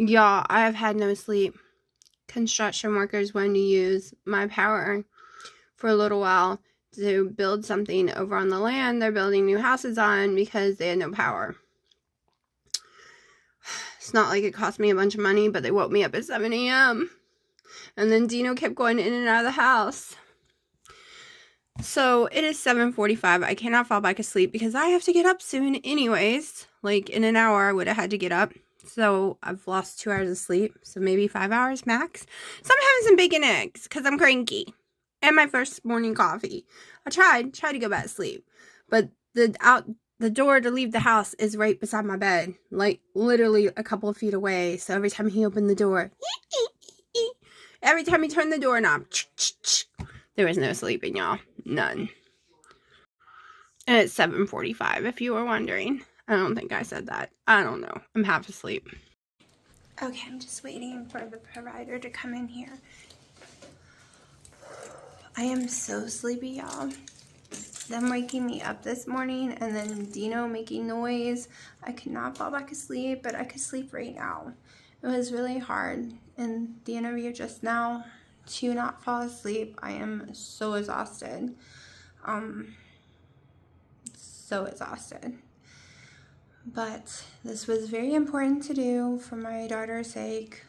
Y'all, I have had no sleep. Construction workers wanted to use my power for a little while to build something over on the land they're building new houses on because they had no power. It's not like it cost me a bunch of money, but they woke me up at 7 a.m. And then Dino kept going in and out of the house. So it is 7:45. I cannot fall back asleep because I have to get up soon anyways. Like in an hour I would have had to get up. So I've lost 2 hours of sleep. So maybe 5 hours max. So I'm having some bacon and eggs because I'm cranky. And my first morning coffee. I tried to go back to sleep. But the door to leave the house is right beside my bed. Like literally a couple of feet away. So every time he opened the door, every time he turned the doorknob, there was no sleeping, y'all. None. And it's 7:45, if you were wondering. I don't think I said that. I don't know. I'm half asleep. Okay, I'm just waiting for the provider to come in here. I am so sleepy, y'all. Them waking me up this morning and then Dino making noise. I could not fall back asleep, but I could sleep right now. It was really hard in the interview just now to not fall asleep. I am so exhausted. So exhausted. But this was very important to do for my daughter's sake.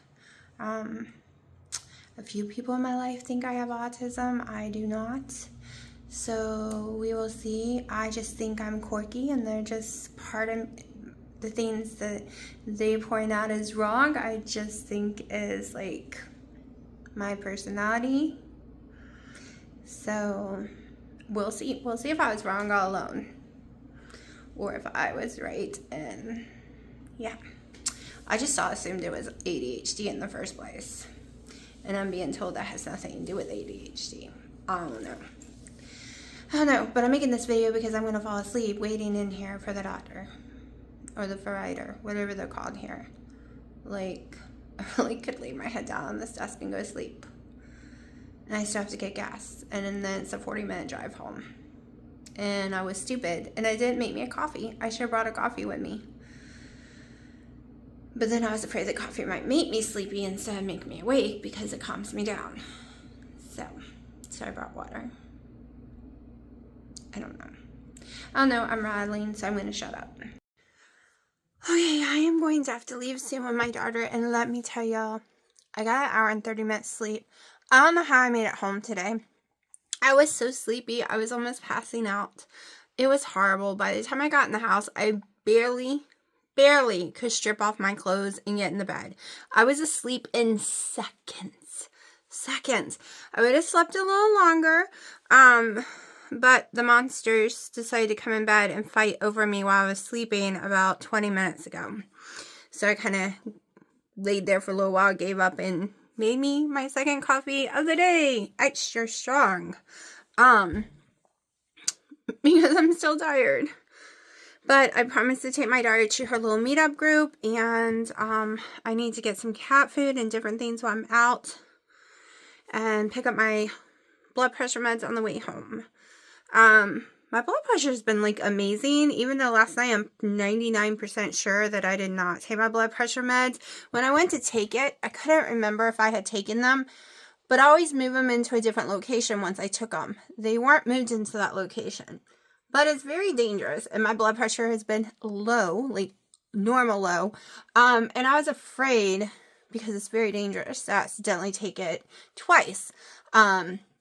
A few people in my life think I have autism. I do not. So we will see. I just think I'm quirky and they're just part of the things that they point out is wrong. I just think is like my personality. So we'll see. We'll see if I was wrong all alone or if I was right. And yeah, I just assumed it was ADHD in the first place. And I'm being told that has nothing to do with ADHD. I don't know, but I'm making this video because I'm going to fall asleep waiting in here for the doctor. Or the provider, whatever they're called here. Like, I really could lay my head down on this desk and go to sleep. And I still have to get gas. And then it's a 40-minute drive home. And I was stupid. And I didn't make me a coffee. I should have brought a coffee with me. But then I was afraid the coffee might make me sleepy instead of make me awake because it calms me down. So I brought water. I don't know, I'm rattling, so I'm going to shut up. Okay, I am going to have to leave soon with my daughter, and let me tell y'all, I got an hour and 30 minutes sleep. I don't know how I made it home today. I was so sleepy, I was almost passing out. It was horrible. By the time I got in the house, I barely could strip off my clothes and get in the bed. I was asleep in seconds. I would have slept a little longer, but the monsters decided to come in bed and fight over me while I was sleeping about 20 minutes ago. So I kind of laid there for a little while, gave up, and made me my second coffee of the day. Extra strong. Because I'm still tired. But I promised to take my daughter to her little meetup group, and I need to get some cat food and different things while I'm out. And pick up my blood pressure meds on the way home. My blood pressure has been like amazing, even though last night I'm 99% sure that I did not take my blood pressure meds. When I went to take it, I couldn't remember if I had taken them, but I always move them into a different location once I took them. They weren't moved into that location, but it's very dangerous, and my blood pressure has been low, like normal low, and I was afraid because it's very dangerous to accidentally take it twice.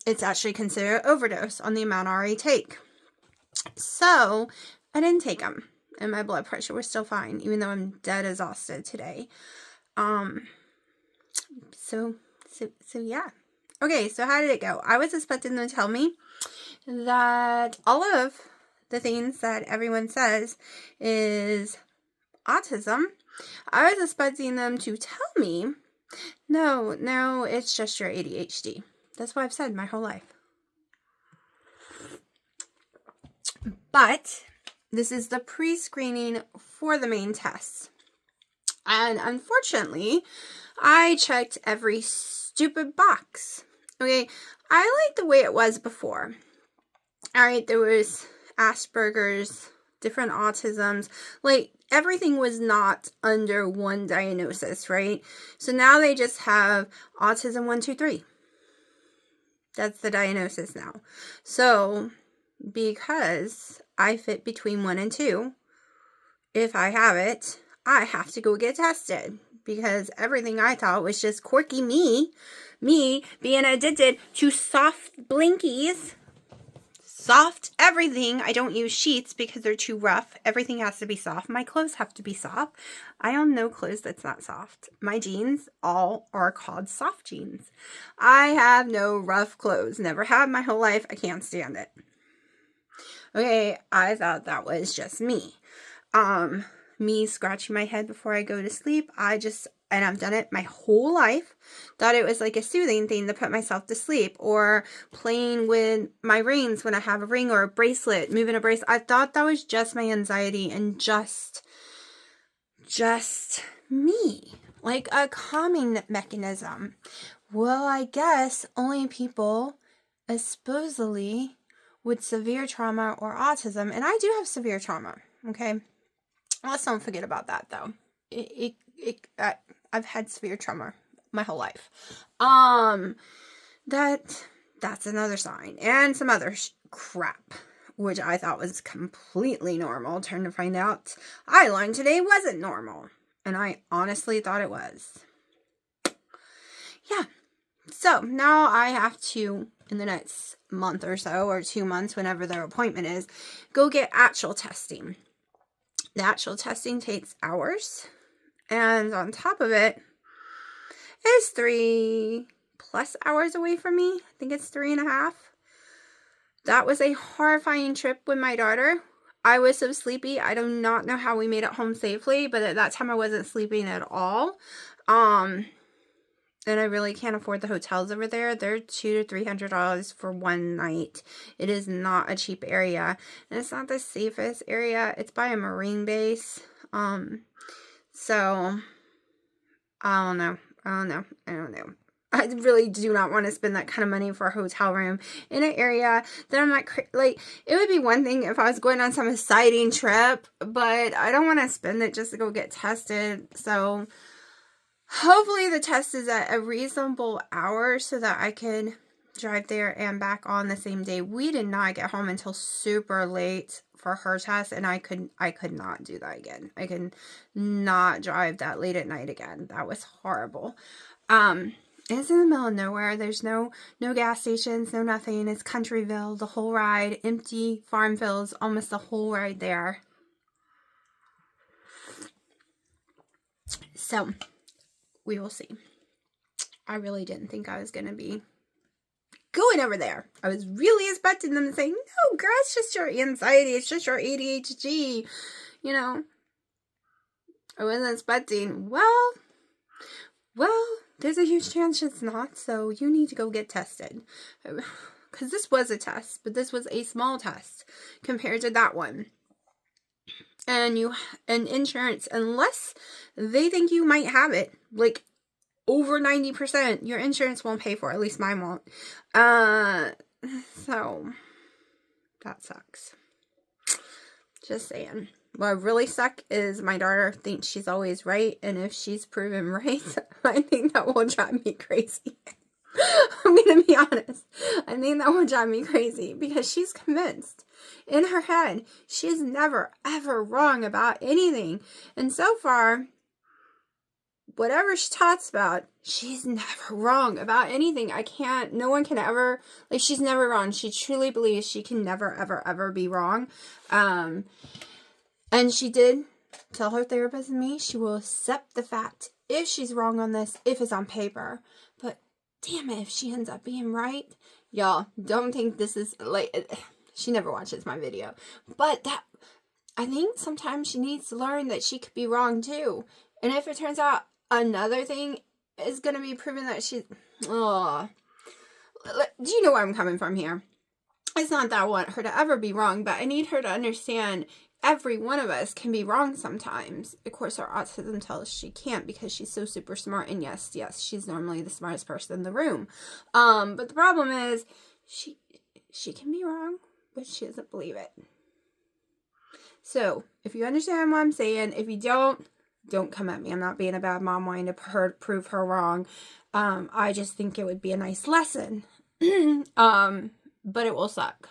It's actually considered overdose on the amount I already take. So I didn't take them, and my blood pressure was still fine, even though I'm dead exhausted today. So yeah. Okay, so how did it go? I was expecting them to tell me that all of the things that everyone says is autism. I was expecting them to tell me, no, it's just your ADHD. That's what I've said my whole life. But this is the pre-screening for the main tests. And unfortunately, I checked every stupid box. Okay, I like the way it was before. Alright, there was Asperger's, different autisms. Like, everything was not under one diagnosis, right? So now they just have autism 1, 2, 3. That's the diagnosis now. So, because I fit between 1 and 2, if I have it, I have to go get tested. Because everything I thought was just quirky me being addicted to soft blinkies. Soft everything. I don't use sheets because they're too rough. Everything has to be soft. My clothes have to be soft. I own no clothes that's not soft. My jeans all are called soft jeans. I have no rough clothes. Never have my whole life. I can't stand it. Okay, I thought that was just me. Me scratching my head before I go to sleep. And I've done it my whole life, thought it was like a soothing thing to put myself to sleep, or playing with my rings when I have a ring or a bracelet, moving a bracelet. I thought that was just my anxiety and just me, like a calming mechanism. Well, I guess only people supposedly with severe trauma or autism, and I do have severe trauma, okay? Let's don't forget about that, though. I've had severe trauma my whole life. That's another sign. And some other crap, which I thought was completely normal. Turned to find out, I learned today wasn't normal. And I honestly thought it was. Yeah. So, now I have to, in the next month or so, or 2 months, whenever their appointment is, go get actual testing. The actual testing takes hours. And on top of it, it's 3+ hours away from me. I think it's 3.5. That was a horrifying trip with my daughter. I was so sleepy. I do not know how we made it home safely, but at that time I wasn't sleeping at all. And I really can't afford the hotels over there. They're $200 to $300 for one night. It is not a cheap area. And it's not the safest area. It's by a Marine base. So, I don't know. I really do not want to spend that kind of money for a hotel room in an area that I'm not, like, it would be one thing if I was going on some exciting trip, but I don't want to spend it just to go get tested. So, hopefully the test is at a reasonable hour so that I can drive there and back on the same day. We did not get home until super late for her test, and I could not do that again. I could not drive that late at night again. That was horrible. It's in the middle of nowhere. There's no gas stations, no nothing. It's Countryville, the whole ride. Empty farm fields, almost the whole ride there. So, we will see. I really didn't think I was going to be going over there. I was really expecting them to say, no, girl, it's just your anxiety. It's just your ADHD. You know, I wasn't expecting, well, there's a huge chance it's not, so you need to go get tested. Because this was a test, but this was a small test compared to that one. And insurance, unless they think you might have it, like over 90%, your insurance won't pay for it. At least mine won't. So that sucks. Just saying. What really sucks is my daughter thinks she's always right, and if she's proven right, I think that will drive me crazy. I'm gonna be honest. I think that will drive me crazy because she's convinced in her head she's never ever wrong about anything, and so far, whatever she talks about, she's never wrong about anything. No one can ever, like, she's never wrong. She truly believes she can never, ever, ever be wrong. And she did tell her therapist and me she will accept the fact if she's wrong on this, if it's on paper. But damn it, if she ends up being right. Y'all, don't think this is, like, she never watches my video. But I think sometimes she needs to learn that she could be wrong too. And if it turns out another thing is going to be proven that she's... do you know where I'm coming from here? It's not that I want her to ever be wrong, but I need her to understand every one of us can be wrong sometimes. Of course, her autism tells us she can't because she's so super smart. And yes, she's normally the smartest person in the room. But the problem is she can be wrong, but she doesn't believe it. So, if you understand what I'm saying, if you don't come at me. I'm not being a bad mom wanting to prove her wrong. I just think it would be a nice lesson. But it will suck.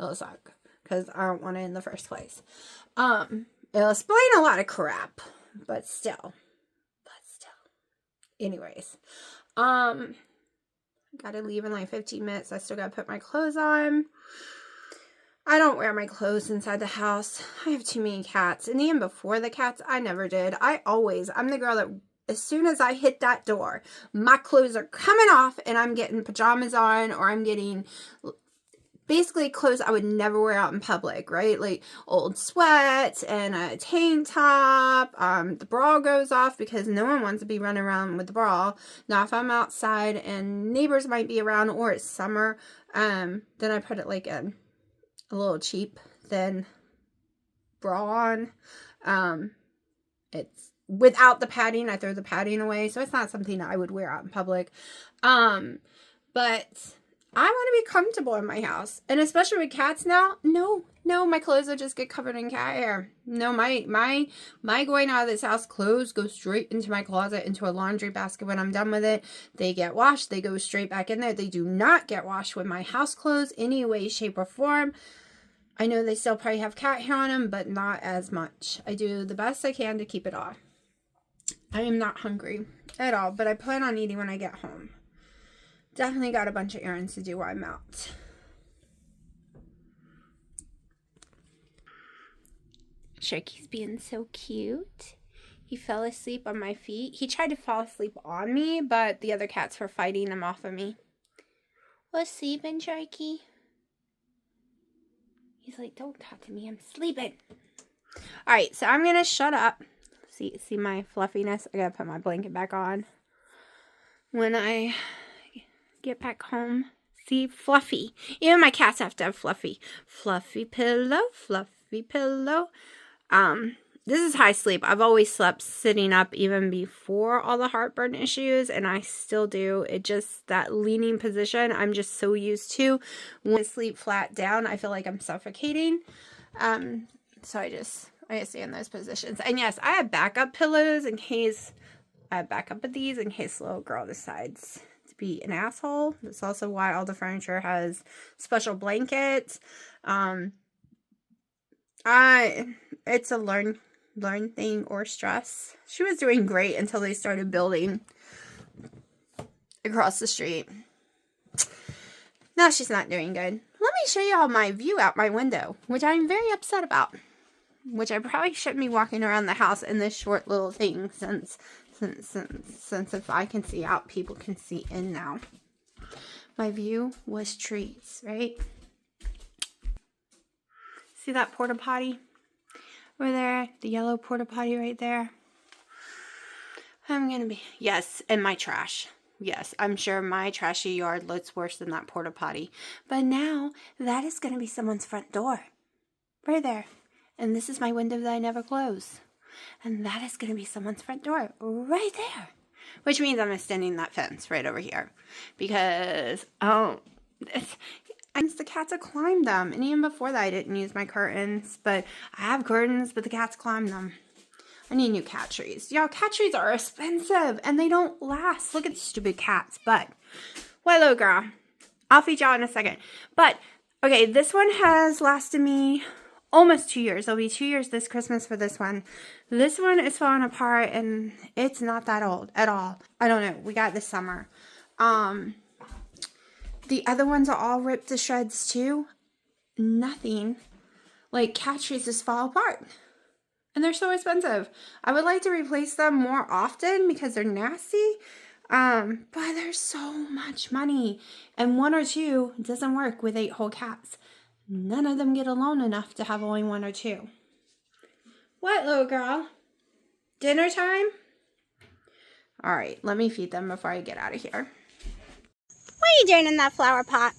It'll suck. Because I don't want it in the first place. It'll explain a lot of crap. But still. Anyways. Gotta leave in like 15 minutes. I still gotta put my clothes on. I don't wear my clothes inside the house. I have too many cats. And even before the cats, I never did. I'm the girl that as soon as I hit that door, my clothes are coming off and I'm getting pajamas on, or I'm getting basically clothes I would never wear out in public, right? Like old sweats and a tank top. The bra goes off because no one wants to be running around with the bra. Now, if I'm outside and neighbors might be around or it's summer, then I put it like a little cheap thin bra on. It's without the padding. I throw the padding away, so it's not something that I would wear out in public. But I want to be comfortable in my house, and especially with cats now. No, my clothes will just get covered in cat hair. No, my going out of this house, clothes go straight into my closet, into a laundry basket when I'm done with it. They get washed. They go straight back in there. They do not get washed with my house clothes any way, shape, or form. I know they still probably have cat hair on them, but not as much. I do the best I can to keep it off. I am not hungry at all, but I plan on eating when I get home. Definitely got a bunch of errands to do while I'm out. Sharky's being so cute. He fell asleep on my feet. He tried to fall asleep on me, but the other cats were fighting him off of me. What's sleeping, Sharky? He's like, don't talk to me. I'm sleeping. All right, so I'm going to shut up. See my fluffiness? I got to put my blanket back on. When I get back home, see, Fluffy. Even my cats have to have Fluffy. Fluffy pillow, fluffy pillow. This is high sleep. I've always slept sitting up even before all the heartburn issues, and I still do. It just, that leaning position, I'm just so used to. When I sleep flat down, I feel like I'm suffocating. So I stay in those positions. And yes, I have backup pillows in case, I have backup of these in case the little girl decides to be an asshole. That's also why all the furniture has special blankets. It's a learn thing or stress. She was doing great until they started building across the street. Now she's not doing good. Let me show you all my view out my window, which I'm very upset about. Which I probably shouldn't be walking around the house in this short little thing, since if I can see out, people can see in now. My view was trees, right? See that porta potty over there? The yellow porta potty right there. Yes, and my trash. Yes, I'm sure my trashy yard looks worse than that porta potty. But now, that is going to be someone's front door. Right there. And this is my window that I never close. And that is going to be someone's front door. Right there. Which means I'm extending that fence right over here. Because, the cats have climbed them. And even before that, I didn't use my curtains. But I have curtains, but the cats climbed them. I need new cat trees. Y'all, cat trees are expensive. And they don't last. Look at the stupid cats. But, well, hello, girl. I'll feed y'all in a second. But, okay, this one has lasted me almost 2 years. It'll be 2 years this Christmas for this one. This one is falling apart, and it's not that old at all. I don't know. We got it this summer. The other ones are all ripped to shreds too. Nothing. Like, cat trees just fall apart. And they're so expensive. I would like to replace them more often because they're nasty. But they're so much money. And 1 or 2 doesn't work with 8 whole cats. None of them get alone enough to have only 1 or 2. What, little girl? Dinner time? All right, let me feed them before I get out of here. What are you doing in that flower pot?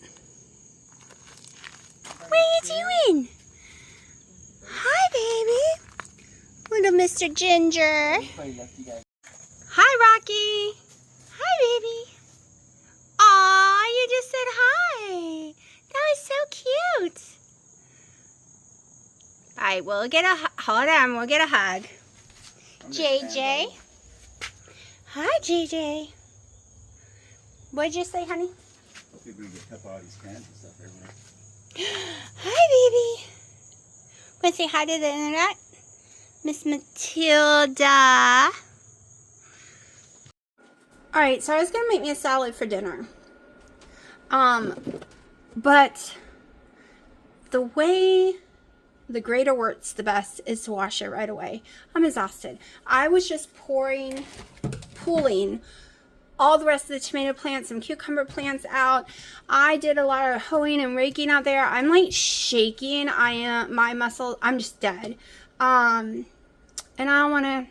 What are you doing? Hi, baby. Little Mr. Ginger. Hi, Rocky. Hi, baby. Aw, you just said hi. That was so cute. Bye. Hi, we'll get a hold on. We'll get a hug. JJ. Hi, JJ. What'd you say, honey? People get pep out of these pants and stuff everywhere. Hi, baby. Want to say hi to the internet? Miss Matilda. Alright, so I was going to make me a salad for dinner. But the way the grater works the best is to wash it right away. I'm exhausted. I was just pulling all the rest of the tomato plants and cucumber plants out. I did a lot of hoeing and raking out there. I'm like shaking. My muscle, I'm just dead. And I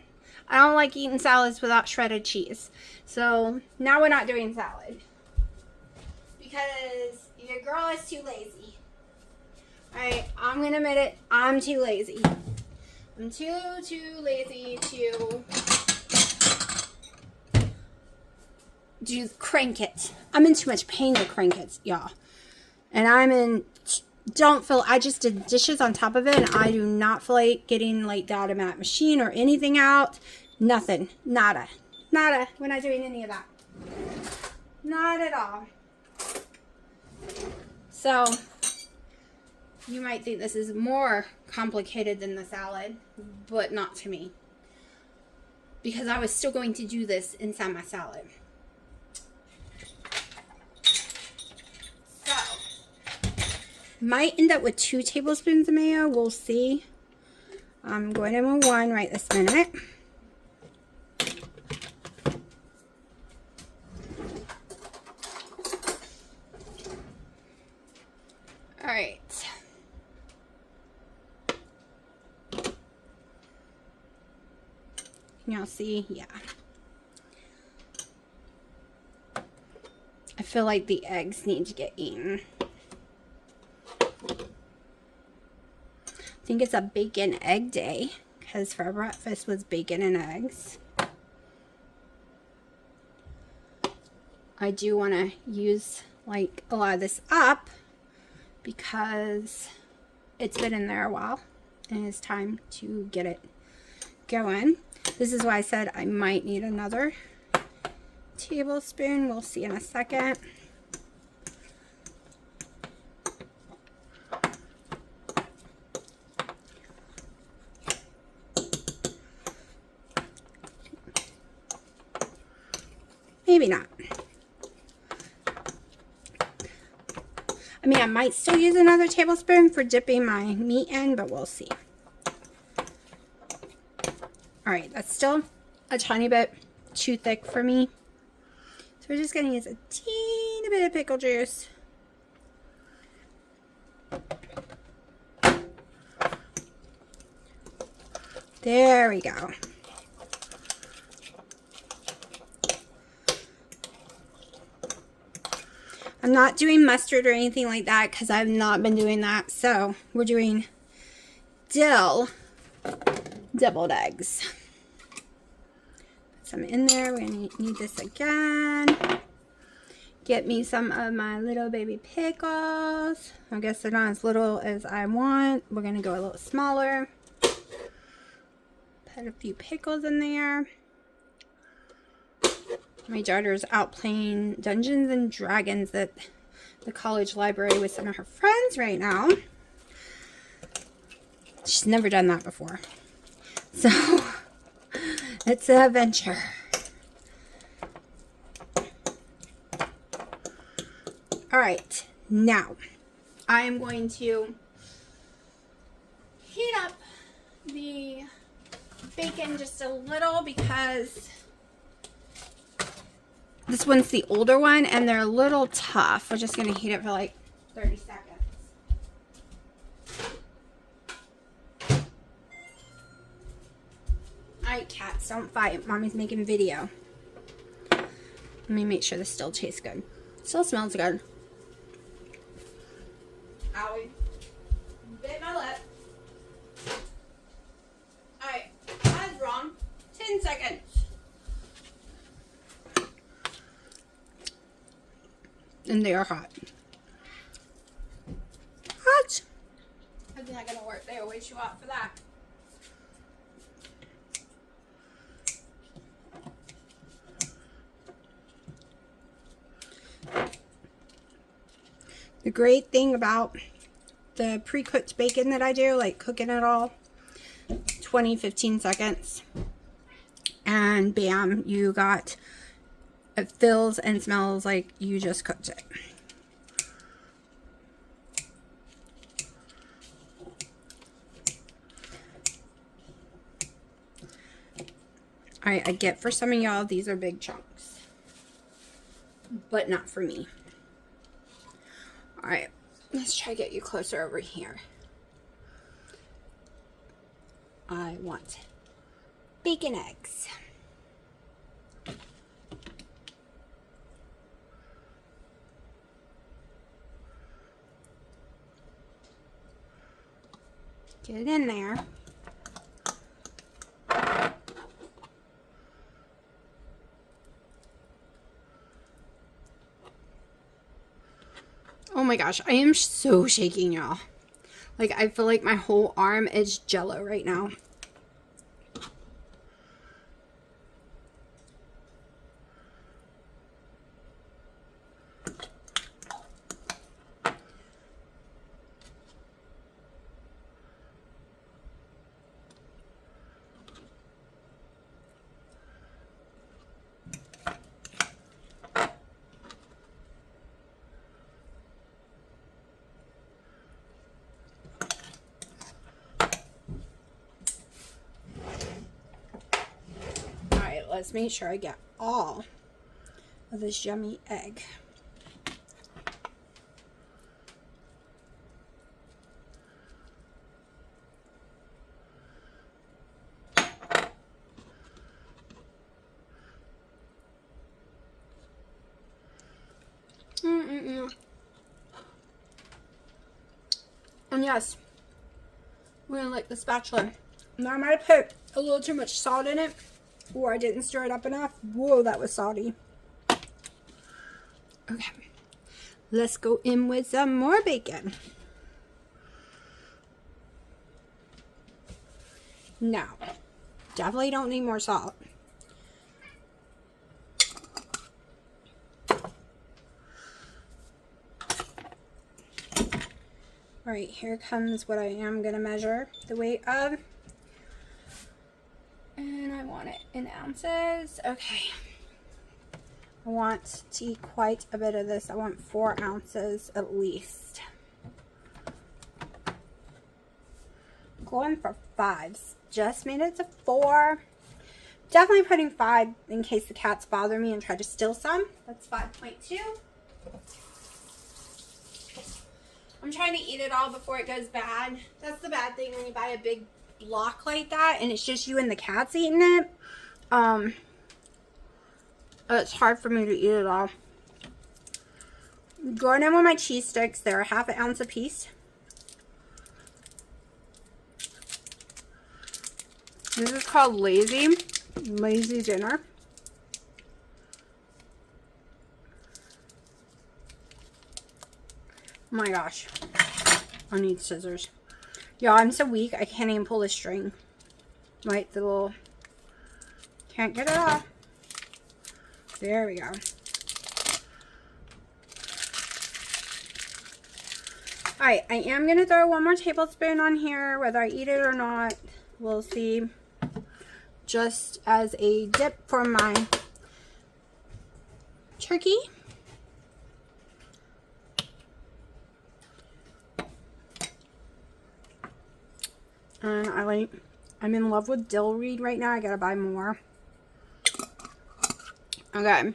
don't like eating salads without shredded cheese. So now we're not doing salad because your girl is too lazy. Alright, I'm gonna admit it, I'm too lazy. I'm too lazy to crank it. I'm in too much pain to crank it, y'all. And I just did dishes on top of it, and I do not feel like getting like the automatic machine or anything out. Nothing. Nada. We're not doing any of that. Not at all. So, you might think this is more complicated than the salad, but not to me. Because I was still going to do this inside my salad. So, might end up with 2 tablespoons of mayo. We'll see. I'm going in with 1 right this minute. Alright. Y'all see? Yeah. I feel like the eggs need to get eaten. I think it's a bacon egg day because for breakfast was bacon and eggs. I do want to use like a lot of this up because it's been in there a while and it's time to get it going. This is why I said I might need another tablespoon. We'll see in a second. Maybe not. I mean, I might still use another tablespoon for dipping my meat in, but we'll see. Alright, that's still a tiny bit too thick for me. So we're just going to use a teeny bit of pickle juice. There we go. I'm not doing mustard or anything like that because I've not been doing that. So we're doing dill deviled eggs. Put some in there. We're going to need this again. Get me some of my little baby pickles. I guess they're not as little as I want. We're going to go a little smaller. Put a few pickles in there. My daughter's out playing Dungeons and Dragons at the college library with some of her friends right now. She's never done that before. So, it's an adventure. Alright, now I am going to heat up the bacon just a little because this one's the older one, and they're a little tough. We're just going to heat it for like 30 seconds. Alright, cats, don't fight. Mommy's making video. Let me make sure this still tastes good. Still smells good. Owie. Bit my lip. Alright, that was wrong. 10 seconds. And they are hot. Hot! How's that gonna work? Walmart. They always show out for that. The great thing about the pre-cooked bacon that I do, like cooking it all, 15 seconds, and bam, you got, it feels and smells like you just cooked it. Alright, I get for some of y'all these are big chunks, but not for me. Alright, let's try to get you closer over here. I want bacon eggs. Get it in there. Oh my gosh, I am so shaking, y'all. Like, I feel like my whole arm is jello right now. Let's make sure I get all of this yummy egg. And yes, we're gonna lick the spatula. Now I might have put a little too much salt in it, or I didn't stir it up enough. Whoa, that was salty. Okay, let's go in with some more bacon. Now, definitely don't need more salt. Alright, here comes what I am going to measure the weight of. And I want it in ounces. Okay. I want to eat quite a bit of this. I want 4 ounces at least. Going for 5s. Just made it to 4. Definitely putting 5 in case the cats bother me and try to steal some. That's 5.2. I'm trying to eat it all before it goes bad. That's the bad thing when you buy a big block like that and it's just you and the cats eating it. It's hard for me to eat it all. Going in with my cheese sticks. They're 1/2 ounce a piece. This is called Lazy Dinner. Oh my gosh. I need scissors. Y'all, I'm so weak, I can't even pull the string. Right, the little... Can't get it off. There we go. Alright, I am going to throw 1 more tablespoon on here. Whether I eat it or not, we'll see. Just as a dip for my turkey. And I'm in love with dill weed right now. I gotta buy more. Okay.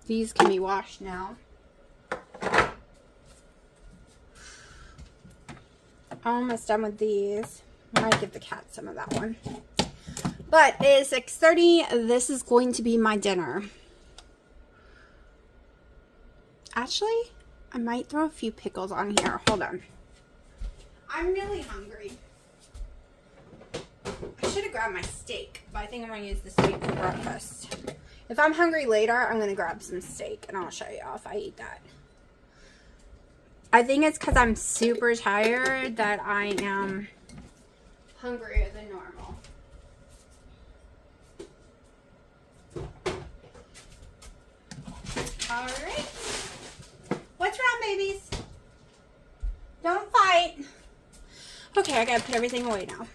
These can be washed now. Almost done with these. I might give the cat some of that one. But it is 6:30. This is going to be my dinner. Actually, I might throw a few pickles on here. Hold on. I'm really hungry. I should have grabbed my steak, but I think I'm going to use the steak for breakfast. If I'm hungry later, I'm going to grab some steak, and I'll show you if I eat that. I think it's because I'm super tired that I am hungrier than normal. Alright. What's wrong, babies? Don't fight. Okay, I gotta put everything away now.